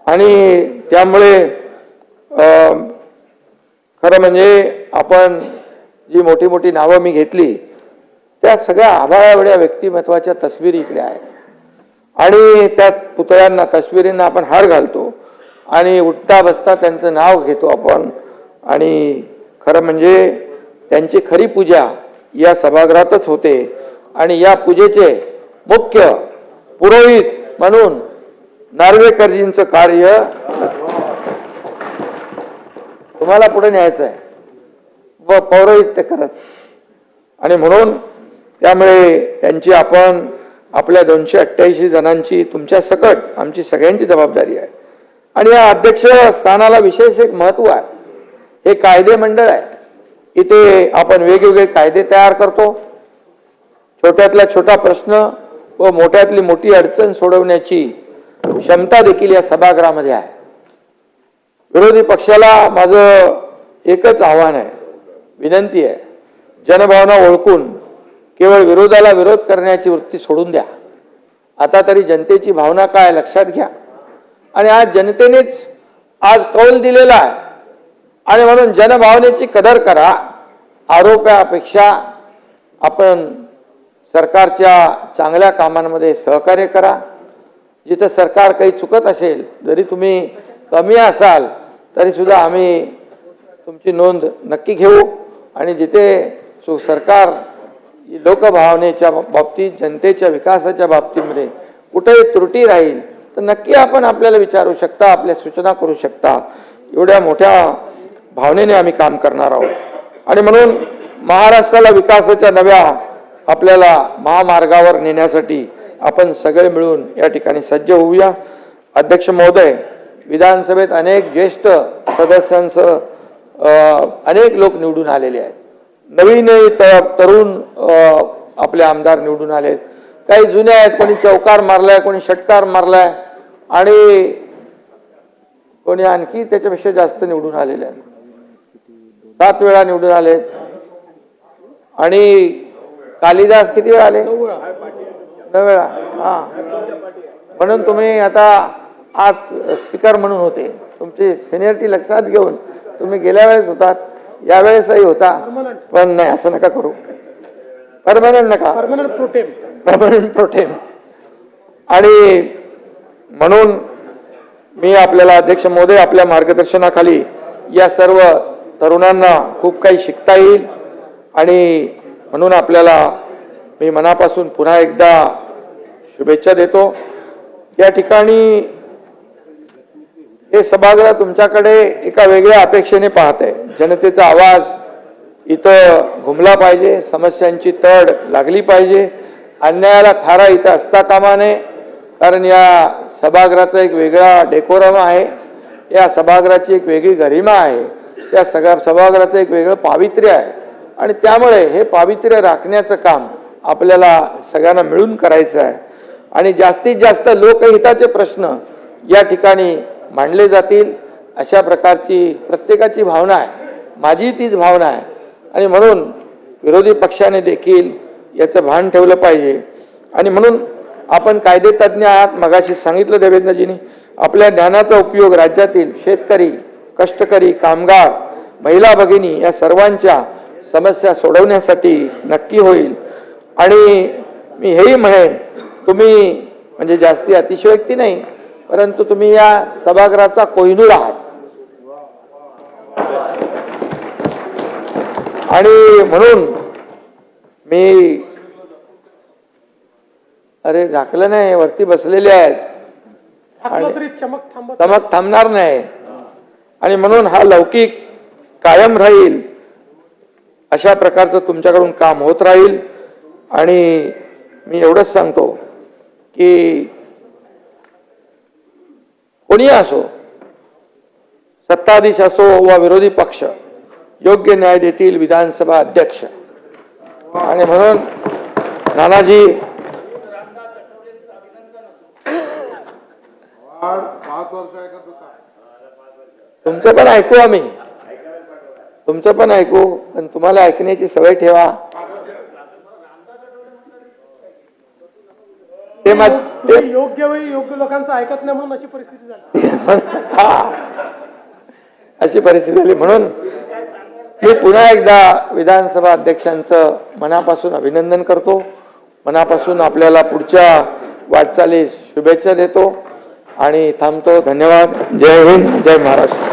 आणि त्यामुळे खरं म्हणजे आपण जी मोठी मोठी नावं मी घेतली त्या सगळ्या आभाळाएवढ्या व्यक्तिमत्वाच्या तस्विरी इकडे आहेत आणि त्या पुतळ्यांना तस्विरींना आपण हार घालतो आणि उठता बसता त्यांचं नाव घेतो आपण आणि खरं म्हणजे त्यांची खरी पूजा या सभागृहातच होते आणि या पूजेचे मुख्य पुरोहित म्हणून नार्वेकरजींचं कार्य तुम्हाला पुढे न्यायचं आहे व पौरोहित्य करत आणि म्हणून त्यामुळे त्यांची आपण आपल्या 288 जणांची तुमच्या सकट आमची सगळ्यांची जबाबदारी आहे आणि या अध्यक्ष स्थानाला विशेष एक महत्त्व आहे. हे कायदे मंडळ आहे. इथे आपण वेगवेगळे कायदे तयार करतो. छोट्यातला छोटा प्रश्न व मोठ्यातली मोठी अडचण सोडवण्याची क्षमता देखील या सभागृहामध्ये आहे. विरोधी पक्षाला माझं एकच आव्हान आहे, विनंती आहे, जनभावना ओळखून केवळ विरोधाला विरोध करण्याची वृत्ती सोडून द्या. आता तरी जनतेची भावना काय लक्षात घ्या आणि आज जनतेनेच आज कौल दिलेला आहे आणि म्हणून जनभावनेची कदर करा. आरोपापेक्षा आपण सरकारच्या चांगल्या कामांमध्ये सहकार्य करा. जिथं सरकार काही चुकत असेल, जरी तुम्ही कमी असाल तरी सुद्धा आम्ही तुमची नोंद नक्की घेऊ आणि जिथे सरकार लोकभावनेच्या बाबतीत जनतेच्या विकासाच्या बाबतीमध्ये कुठेही त्रुटी राहील तर नक्की आपण आपल्याला विचारू शकता, आपल्या सूचना करू शकता. एवढ्या मोठ्या भावनेने आम्ही काम करणार आहोत आणि म्हणून महाराष्ट्राला विकासाच्या नव्या आपल्याला महामार्गावर नेण्यासाठी आपण सगळे मिळून या ठिकाणी सज्ज होऊया. अध्यक्ष महोदय, विधानसभेत अनेक ज्येष्ठ सदस्यांसह अनेक लोक निवडून आलेले आहेत. नवीन तरुण आपले आमदार निवडून आलेत. काही जुने आहेत, कोणी चौकार मारलाय, कोणी षटकार मारलाय आणि कोणी आणखी त्याच्यापेक्षा जास्त निवडून आलेले आहेत. 7 वेळा निवडून आलेत आणि कालिदास किती वेळा आले? 9 वेळा. हा, म्हणून तुम्ही आता आज स्पीकर म्हणून होते. तुमची सिनियरिटी लक्षात घेऊन तुम्ही गेल्या वेळेस होतात, यावेळेसही होता, पण नाही असं नका करू. परमनंट नका, परमनंट प्रोटेम. आणि म्हणून मी आपल्याला अध्यक्ष महोदय, आपल्या मार्गदर्शनाखाली या सर्व तरुणांना खूप काही शिकता येईल आणि म्हणून आपल्याला मी मनापासून पुन्हा एकदा शुभेच्छा देतो. या ठिकाणी हे सभागृह तुमच्याकडे एका वेगळ्या अपेक्षेने पाहत आहे. जनतेचा आवाज इथं घुमला पाहिजे, समस्यांची तड लागली पाहिजे, अन्यायाला थारा इथं असता कामा नये. कारण या सभागृहाचा एक वेगळा डेकोरम आहे, या सभागृहाची एक वेगळी गरिमा आहे, त्या सगळ्या सभागृहाचं एक वेगळं पावित्र्य आहे आणि त्यामुळे हे पावित्र्य राखण्याचं काम आपल्याला सगळ्यांना मिळून करायचं आहे आणि जास्तीत जास्त लोकहिताचे प्रश्न या ठिकाणी मांडले जातील अशा प्रकारची प्रत्येकाची भावना आहे. माझी तीच भावना आहे आणि म्हणून विरोधी पक्षाने देखील याचं भान ठेवलं पाहिजे आणि म्हणून आपण कायदेतज्ञ आहात. मगाशी सांगितलं देवेंद्रजींनी, आपल्या ज्ञानाचा उपयोग राज्यातील शेतकरी, कष्टकरी, कामगार, महिला भगिनी या सर्वांच्या समस्या सोडवण्यासाठी नक्की होईल. आणि मी हेही म्हणेन, तुम्ही म्हणजे जास्ती अतिशयोक्ती नाही, परंतु तुम्ही या सभागृहाचा कोहिनूर आहात आणि म्हणून मी अरे झाकलं नाही, वरती बसलेले आहेत, चमक थांबणार नाही आणि म्हणून हा लौकिक कायम राहील अशा प्रकारचं तुमच्याकडून काम होत राहील. आणि मी एवढंच सांगतो की कोणी असो, सत्ताधीश असो वा विरोधी पक्ष, योग्य न्याय देतील विधानसभा अध्यक्ष. आणि म्हणून नानाजी, तुमचं पण ऐकू, आम्ही तुमचं पण ऐकू, पण तुम्हाला ऐकण्याची सवय ठेवा. ते तुम्ही योग्य वेळी योग्य लोकांचं ऐकत नाही म्हणून अशी परिस्थिती झाली. अशी परिस्थिती झाली. म्हणून मी पुन्हा एकदा विधानसभा अध्यक्षांचं मनापासून अभिनंदन करतो, मनापासून आपल्याला पुढच्या वाटचालीस शुभेच्छा देतो आणि थांबतो. धन्यवाद. जय हिंद, जय महाराष्ट्र.